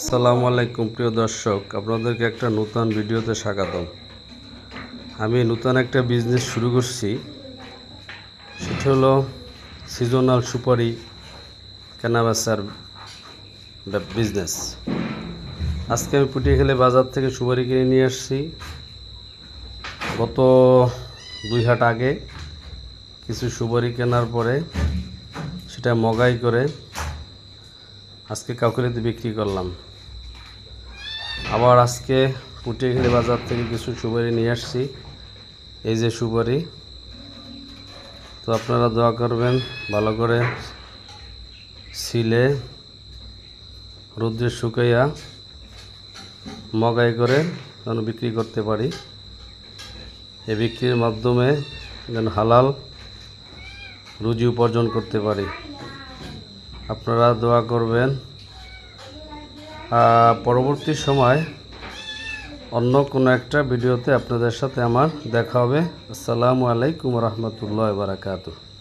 আসসালামু আলাইকুম প্রিয় দর্শক, আপনাদেরকে একটা নতুন ভিডিওতে স্বাগতম। আমি নতুন একটা বিজনেস শুরু করছি, সেটা হলো সিজনাল সুপারি কেনাবেচার বিজনেস। আজকে আমি পুটিয়াখালী বাজার থেকে সুপারি কিনে নিয়ে আসছি। গত 2 হাট আগে কিছু সুপারি কেনার পরে সেটা মগাই করে আজকে কাউকালিতে বিক্রি করলাম। আবার আজকে পুটিয়াখালী বাজার থেকে কিছু সুপারি নিয়ে আসছি। এই যে সুপারি, তো আপনারা দোয়া করবেন ভালো করে ছিলে রোদ্রে শুকাইয়া মগাই করে যেন বিক্রি করতে পারি। এই বিক্রির মাধ্যমে যেন হালাল রুজি উপার্জন করতে পারি। আপনারা দোয়া করবেন। পরবর্তী সময় অন্য কোনো একটা ভিডিওতে আপনাদের সাথে আমার দেখা হবে। আসসালামু আলাইকুম রহমতুল্লাহ বারাকাতুহু।